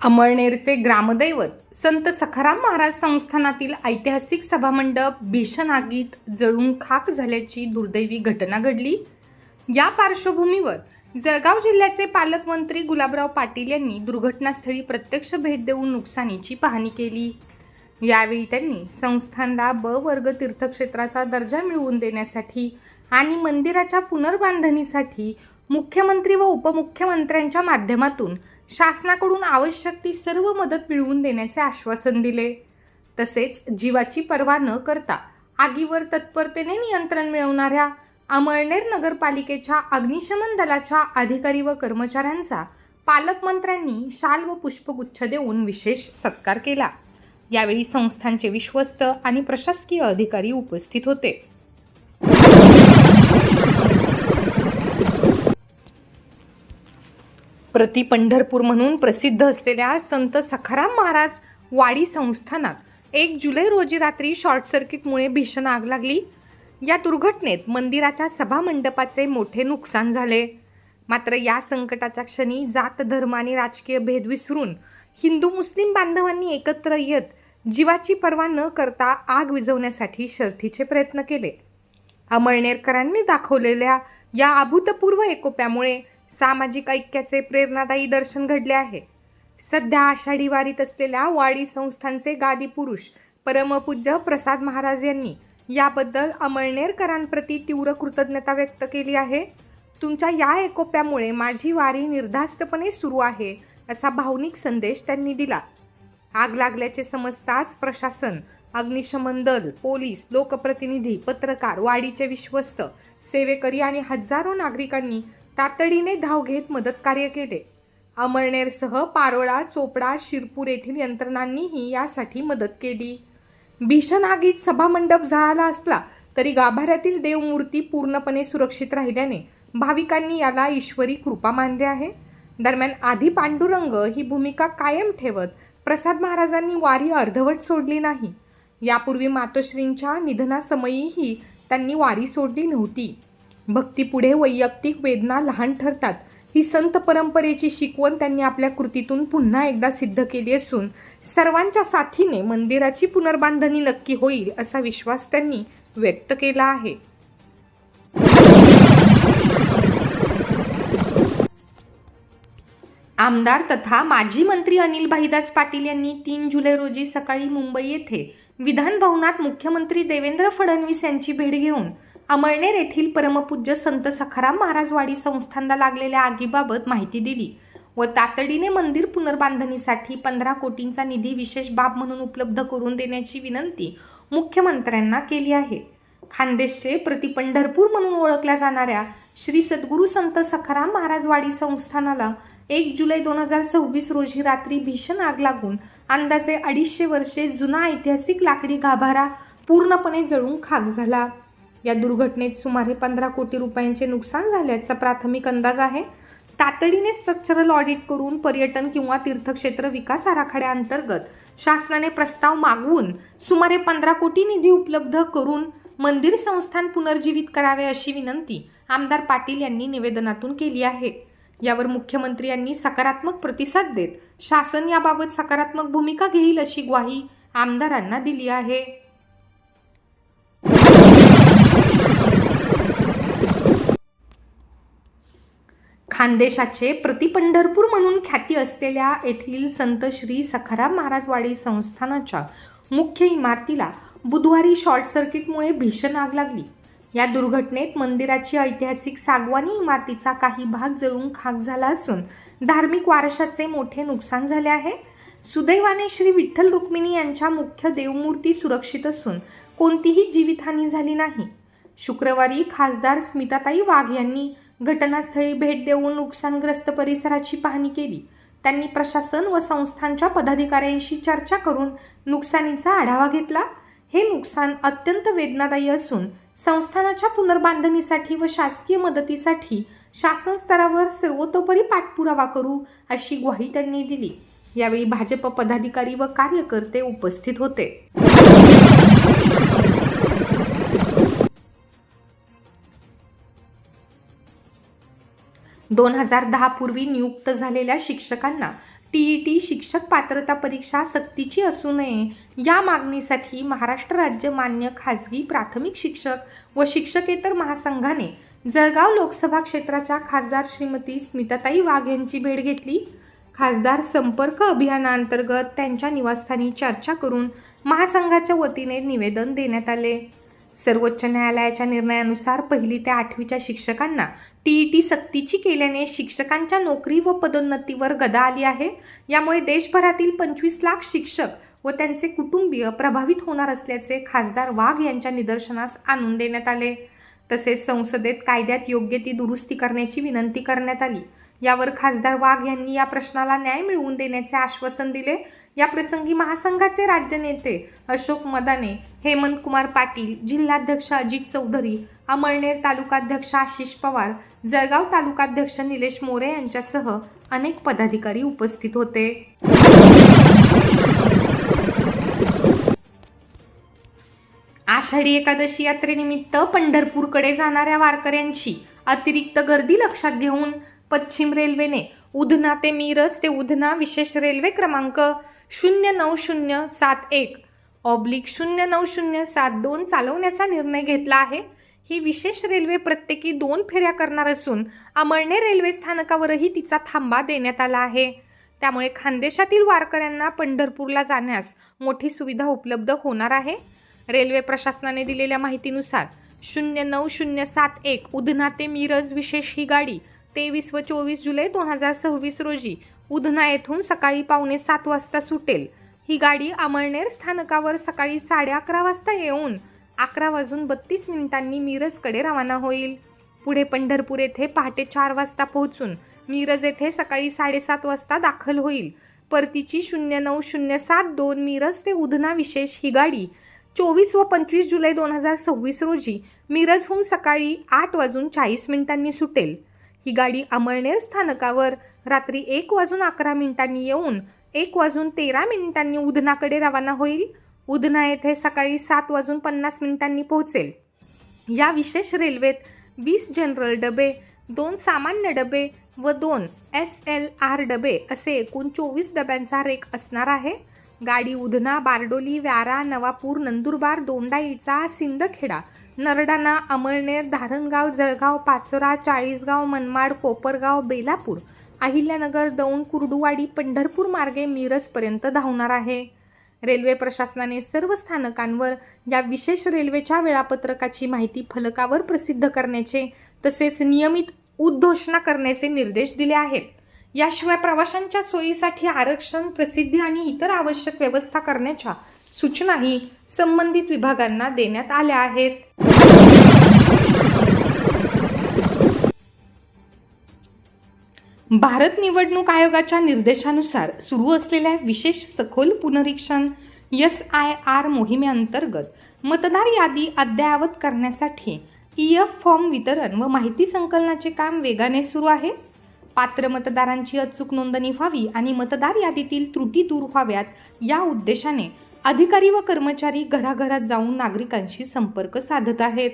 अमळनेरचे ग्रामदैवत संत सखाराम महाराज संस्थानातील ऐतिहासिक सभामंडप भीषण आगीत जळून खाक झाल्याची दुर्दैवी घटना घडली। या पार्श्वभूमीवर जळगाव जिल्ह्याचे पालकमंत्री गुलाबराव पाटील यांनी दुर्घटनास्थळी प्रत्यक्ष भेट देऊन नुकसानीची पाहणी केली। यावेळी त्यांनी संस्थानला ब वर्ग तीर्थक्षेत्राचा दर्जा मिळवून देण्यासाठी आणि मंदिराच्या पुनर्बांधणीसाठी मुख्यमंत्री व उपमुख्यमंत्र्यांच्या माध्यमातून शासनाकडून आवश्यक ती सर्व मदत मिळवून देण्याचे आश्वासन दिले। तसेच जीवाची पर्वा न करता आगीवर तत्परतेने नियंत्रण मिळवणाऱ्या अमळनेर नगरपालिकेच्या अग्निशमन दलाच्या अधिकारी व कर्मचाऱ्यांचा पालकमंत्र्यांनी शाल व पुष्पगुच्छ देऊन विशेष सत्कार केला। यावेळी संस्थानचे विश्वस्त आणि प्रशासकीय अधिकारी उपस्थित होते। प्रति पंढरपूर म्हणून प्रसिद्ध असलेल्या संत सखाराम महाराज वाडी संस्थानात 1 जुलै रोजी रात्री शॉर्ट सर्किटमुळे भीषण आग लागली। या दुर्घटनेत मंदिराच्या सभामंडपाचे मोठे नुकसान झाले। मात्र या संकटाच्या क्षणी जात धर्म आणि राजकीय भेद विसरून हिंदू मुस्लिम बांधवांनी एकत्र येत जीवाची पर्वा न करता आग विझवण्यासाठी शर्थीचे प्रयत्न केले। अमळनेरकरांनी दाखवलेल्या या अभूतपूर्व एकोप्यामुळे सामाजिक ऐक्याचे प्रेरणादायी दर्शन घडले आहे। सध्या आषाढी वारीत असलेल्या वाडी संस्थानचे गादी पुरुष परमपूज्य प्रसाद महाराज यांनी याबद्दल अमळनेरकरांप्रती तीव्र कृतज्ञता व्यक्त केली आहे। तुमच्या या एकोप्यामुळे माझी वारी निर्धास्तपणे सुरू आहे असा भावनिक संदेश त्यांनी दिला। आग लागल्याचे समजताच प्रशासन, अग्निशमन दल, पोलीस, लोकप्रतिनिधी, पत्रकार, वाडीचे विश्वस्त, सेवेकरी आणि हजारो नागरिकांनी तातडीने धाव घेत मदत कार्य केले। अमळनेरसह पारोळा, चोपडा, शिरपूर येथील यंत्रणांनीही यासाठी मदत केली। भीषण आगीत सभामंडप जळाला असला तरी गाभाऱ्यातील देवमूर्ती पूर्णपणे सुरक्षित राहिल्याने भाविकांनी याला ईश्वरी कृपा मानली आहे। दरम्यान आधी पांडुरंग ही भूमिका कायम ठेवत प्रसाद महाराजांनी वारी अर्धवट सोडली नाही। यापूर्वी मातोश्रींच्या निधनासमयीही त्यांनी वारी सोडली नव्हती। भक्तीपुढे वैयक्तिक वेदना लहान ठरतात ही संत परंपरेची शिकवण त्यांनी आपल्या कृतीतून पुन्हा एकदा सिद्ध केली असून सर्वांच्या साथीने मंदिराची पुनर्बांधणी नक्की होईल असा विश्वास त्यांनी व्यक्त केला आहे। आमदार तथा माजी मंत्री अनिल भाईदास पाटील यांनी 3 जुलै रोजी सकाळी मुंबई येथे विधान भवनात मुख्यमंत्री देवेंद्र फडणवीस यांची भेट घेऊन अमळनेर येथील परमपूज्य संत सखाराम महाराज वाडी संस्थानला लागलेल्या आगीबाबत माहिती दिली व तातडीने मंदिर पुनर्बांधणीसाठी 15 कोटींचा निधी विशेष बाब म्हणून उपलब्ध करून देण्याची विनंती मुख्यमंत्र्यांना केली आहे। खानदेशचे प्रति पंढरपूर म्हणून ओळखल्या जाणाऱ्या श्री सद्गुरू संत सखाराम महाराज वाडी संस्थानाला 1 जुलै 2026 रोजी रात्री भीषण आग लागून अंदाजे 250 वर्षे जुना ऐतिहासिक लाकडी गाभारा पूर्णपणे जळून खाक झाला। या दुर्घटनेत सुमारे 15 कोटी रुपयांचे नुकसान झाल्याचा प्राथमिक अंदाज आहे। तातडीने स्ट्रक्चरल ऑडिट करून पर्यटन किंवा तीर्थक्षेत्र विकास आराखड्याअंतर्गत शासनाने प्रस्ताव मागवून सुमारे 15 कोटी निधी उपलब्ध करून मंदिर संस्थान पुनर्जीवित करावे अशी विनंती आमदार पाटील यांनी निवेदनातून केली आहे। यावर मुख्यमंत्री यांनी सकारात्मक प्रतिसाद देत शासन याबाबत सकारात्मक भूमिका घेईल अशी ग्वाही आमदारांना दिली आहे। खानदेशाचे प्रति पंढरपूर म्हणून ख्याती असलेल्या येथील संत श्री सखाराम महाराज वाडी संस्थानाच्या मुख्य इमारतीला बुधवारी शॉर्ट सर्किटमुळे भीषण आग लागली। या दुर्घटनेत मंदिराची ऐतिहासिक सागवानी इमारतीचा काही भाग जळून खाक झाला असून धार्मिक वारशाचे मोठे नुकसान झाले आहे। सुदैवाने श्री विठ्ठल रुक्मिणी यांच्या मुख्य देवमूर्ती सुरक्षित असून कोणतीही जीवितहानी झाली नाही। शुक्रवारी खासदार स्मिताताई वाघ यांनी घटनास्थळी भेट देऊन नुकसानग्रस्त परिसराची पाहणी केली। त्यांनी प्रशासन व संस्थानच्या पदाधिकाऱ्यांशी चर्चा करून नुकसानीचा आढावा घेतला। हे नुकसान अत्यंत वेदनादायी असून संस्थानाच्या पुनर्बांधणीसाठी व शासकीय मदतीसाठी शासन स्तरावर सर्वतोपरी पाठपुरावा करू अशी ग्वाही त्यांनी दिली। यावेळी भाजप पदाधिकारी व कार्यकर्ते उपस्थित होते। 2010 पूर्वी नियुक्त झालेल्या शिक्षकांना TET शिक्षक पात्रता परीक्षा सक्तीची असू नये या मागणीसाठी महाराष्ट्र राज्य मान्य खाजगी प्राथमिक शिक्षक व शिक्षकेतर महासंघाने जळगाव लोकसभा क्षेत्राच्या खासदार श्रीमती स्मिताताई वाघ यांची भेट घेतली. खासदार संपर्क अभियानांतर्गत त्यांच्या निवासस्थानी चर्चा करून महासंघाच्या वतीने निवेदन देण्यात आले. सर्वोच्च न्यायालयाच्या निर्णयानुसार 1ली ते 8वीच्या शिक्षकांना TET सक्तीची केल्याने शिक्षकांच्या नोकरी व पदोन्नतीवर गदा आली आहे. यामुळे देशभरातील 25 लाख शिक्षक व त्यांचे कुटुंबीय प्रभावित होणार असल्याचे खासदार वाघ यांच्या निदर्शनास आणून देण्यात आले. तसेच संसदेत कायद्यात योग्य ती दुरुस्ती करण्याची विनंती करण्यात आली. यावर खासदार वाघ यांनी या प्रश्नाला न्याय मिळवून देण्याचे आश्वासन दिले. या प्रसंगी महासंघाचे राज्य नेते अशोक मदाने, हेमंत कुमार पाटील, जिल्हाध्यक्ष अजित चौधरी, अमळनेर तालुकाध्यक्ष आशिष पवार, जळगाव तालुकाध्यक्ष निलेश मोरे यांच्यासह अनेक पदाधिकारी उपस्थित होते. आषाढी एकादशी यात्रेनिमित्त पंढरपूरकडे जाणाऱ्या वारकऱ्यांची अतिरिक्त गर्दी लक्षात घेऊन पश्चिम रेल्वेने उधना ते मिरज ते उधना विशेष रेल्वे क्रमांक 09071/09072 चालवण्याचा निर्णय घेतला आहे. ही विशेष रेल्वे प्रत्येकी 2 फेऱ्या करणार असून अमळनेर रेल्वे स्थानकावरही तिचा थांबा देण्यात आला आहे. त्यामुळे खानदेशातील वारकऱ्यांना पंढरपूरला जाण्यास मोठी सुविधा उपलब्ध होणार आहे. रेल्वे प्रशासनाने दिलेल्या माहितीनुसार 09071 उधना ते मिरज विशेष ही गाडी 23 व 24 जुलै 2026 रोजी उधना येथून सकाळी 7:45 वाजता सुटेल. ही गाडी अमळनेर स्थानकावर सकाळी 11:30 वाजता येऊन 11:32 मिरजकडे रवाना होईल. पुढे पंढरपूर येथे पहाटे 4 वाजता पोहोचून मिरज येथे सकाळी 7:30 वाजता दाखल होईल. परतीची 09072 मिरज ते उधना विशेष ही गाडी 24 व 25 जुलै 2026 रोजी मिरजहून सकाळी 8:40 सुटेल. ही गाडी अमळनेर स्थानकावर रात्री 1:11 येऊन 1:13 उधनाकडे रवाना होईल. उधना येथे सकाळी 7:50 पोहोचेल. या विशेष रेल्वेत 20 जनरल डबे, 2 सामान्य डबे व 2 SLR डबे असे एकूण 24 डब्यांचा रेक असणार आहे. गाडी उधना, बारडोली, व्यारा, नवापूर, नंदुरबार, दोंडाईचा, सिंदखेडा, नरडाणा, अमळनेर, धारणगाव, जळगाव, पाचोरा, चाळीसगाव, मनमाड, कोपरगाव, बेलापूर, अहिल्यानगर, दौंड, कुर्डुवाडी, पंढरपूर मार्गे मिरजपर्यंत धावणार आहे. रेल्वे प्रशासनाने सर्व स्थानकांवर या विशेष रेल्वेच्या वेळापत्रकाची माहिती फलकावर प्रसिद्ध करण्याचे तसेच नियमित उद्घोषणा करण्याचे निर्देश दिले आहेत. याशिवाय प्रवाशांच्या सोयीसाठी आरक्षण, प्रसिद्धी आणि इतर आवश्यक व्यवस्था करण्याच्या सूचनाही संबंधित विभागांना देण्यात आल्या आहेत. भारत निवडणूक आयोगाच्या निर्देशानुसार सुरू असलेल्या विशेष सखोल पुनरीक्षण SIR मोहिमेअंतर्गत मतदार यादी अद्ययावत करण्यासाठी EF फॉर्म वितरण व माहिती संकलनाचे काम वेगाने सुरू आहे. पात्र मतदारांची अचूक नोंदणी व्हावी आणि मतदार यादीतील त्रुटी दूर व्हाव्यात या उद्देशाने अधिकारी व कर्मचारी घराघरात जाऊन नागरिकांशी संपर्क साधत आहेत.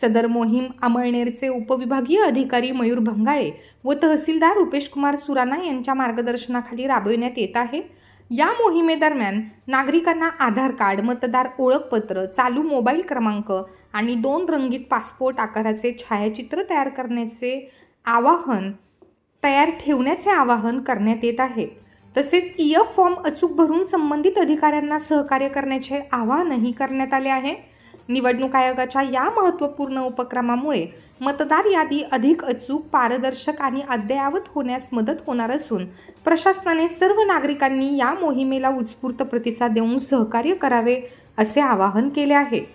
सदर मोहीम अमळनेरचे उपविभागीय अधिकारी मयूर भंगाळे व तहसीलदार रुपेश कुमार सुराणा यांच्या मार्गदर्शनाखाली राबविण्यात येत आहे. या मोहिमेदरम्यान नागरिकांना आधार कार्ड, मतदार ओळखपत्र, चालू मोबाईल क्रमांक आणि 2 रंगीत पासपोर्ट आकाराचे छायाचित्र तयार ठेवण्याचे आवाहन करण्यात येत आहे. तसेच EF फॉर्म अचूक भरून संबंधित अधिकाऱ्यांना सहकार्य करण्याचे आवाहनही करण्यात आले आहे. निवडणूक आयोगाच्या या महत्त्वपूर्ण उपक्रमामुळे मतदार यादी अधिक अचूक, पारदर्शक आणि अद्ययावत होण्यास मदत होणार असून प्रशासनाने सर्व नागरिकांनी या मोहिमेला उत्स्फूर्त प्रतिसाद देऊन सहकार्य करावे असे आवाहन केले आहे.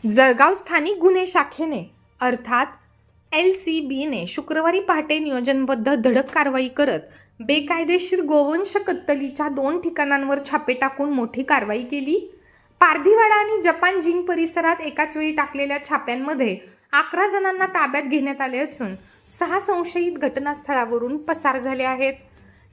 जळगाव स्थानिक गुन्हे शाखेने अर्थात LCBने शुक्रवारी पहाटे नियोजनबद्ध धडक कारवाई करत बेकायदेशीर गोवंश कत्तलीच्या 2 ठिकाणांवर छापे टाकून मोठी कारवाई केली. पारधीवाडा आणि जपान जिंग परिसरात एकाच वेळी टाकलेल्या छाप्यांमध्ये 11 जणांना ताब्यात घेण्यात आले असून 6 संशयित घटनास्थळावरून पसार झाले आहेत.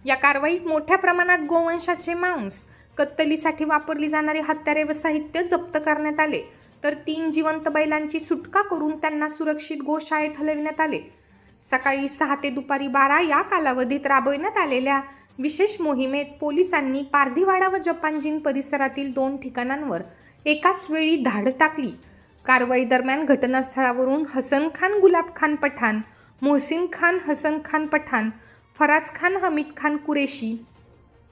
या कारवाईत मोठ्या प्रमाणात गोवंशाचे मांस, कत्तलीसाठी वापरली जाणारी हत्यारे व साहित्य जप्त करण्यात आले. तर 3 जिवंत बैलांची सुटका करून त्यांना सुरक्षित गोशाळेत हलविण्यात आले. सकाळी 6 ते दुपारी 12 या कालावधीत राबविण्यात आलेल्या विशेष मोहिमेत पोलिसांनी पारधीवाडा व जपानजीन परिसरातील 2 ठिकाणांवर एकाच वेळी धाड टाकली. कारवाई दरम्यान घटनास्थळावरून हसन खान गुलाब खान पठाण, मोहसिन खान हसन खान पठाण, फराज खान हमीद खान कुरेशी,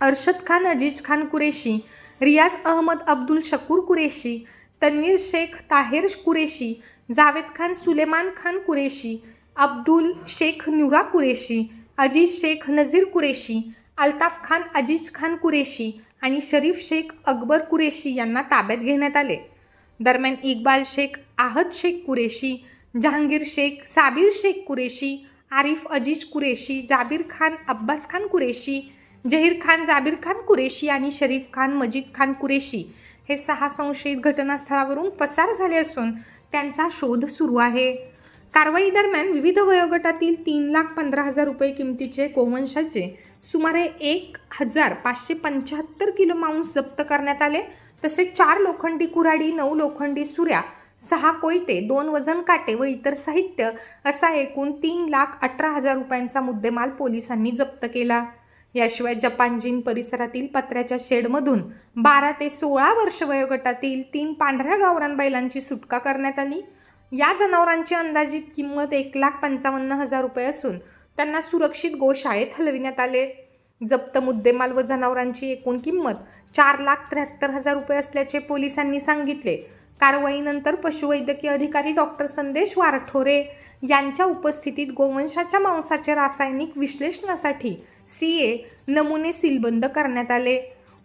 अरशद खान अजीज खान कुरेशी, रियाज अहमद अब्दुल शकूर कुरेशी, तन्वीर शेख ताहेर कुरेशी, जावेद खान सुलेमान खान कुरेशी, अब्दुल शेख नुरा कुरेशी, अजीज शेख नजीर कुरेशी, अल्ताफ खान अजीज खान कुरेशी आणि शरीफ शेख अकबर कुरेशी यांना ताब्यात घेण्यात आले. दरम्यान इक्बाल शेख आहद शेख कुरेशी, जहांगीर शेख साबिर शेख कुरेशी, आरिफ अजीज कुरेशी, जाबिर खान अब्बास खान कुरेशी, जहीर खान जाबिर खान कुरेशी आणि शरीफ खान मजीद खान कुरेशी हे 6 संशयित घटनास्थळावरून पसार झाले असून त्यांचा शोध सुरू आहे. कारवाई दरम्यान विविध वयोगटातील 3,15,000 रुपये किमतीचे गोवंशाचे सुमारे 1,575 किलो मांस जप्त करण्यात आले. तसेच 4 लोखंडी कुऱ्हाडी, 9 लोखंडी सुऱ्या, 6 कोयते, 2 वजन काटे व इतर साहित्य असा एकूण 3,18,000 रुपयांचा मुद्देमाल पोलिसांनी जप्त केला. याशिवाय जपानजीन परिसरातील पत्र्याच्या शेडमधून 12 ते 16 वर्ष वयोगटातील 3 पांढऱ्या गावरान बैलांची सुटका करण्यात आली. या जनावरांची अंदाजित किंमत 1,55,000 रुपये असून त्यांना सुरक्षित गोशाळेत हलविण्यात आले. जप्त मुद्देमाल व जनावरांची एकूण किंमत 4,73,000 रुपये असल्याचे पोलिसांनी सांगितले. कारवाईनंतर पशुवैद्यकीय अधिकारी डॉक्टर संदेश वारठोरे यांच्या उपस्थितीत गोवंशाच्या मांसाचे रासायनिक विश्लेषणासाठी CA नमुने सीलबंद करण्यात आले.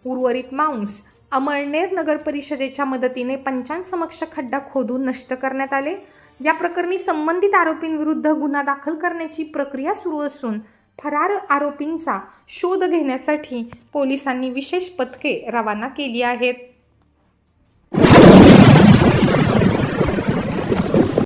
उर्वरित मांस अमळनेर नगर परिषदेच्या मदतीने पंचांसमक्ष खड्डा खोदून नष्ट करण्यात आले. या प्रकरणी संबंधित आरोपींविरुद्ध गुन्हा दाखल करण्याची प्रक्रिया सुरू असून फरार आरोपींचा शोध घेण्यासाठी पोलिसांनी विशेष पथके रवाना केली आहेत.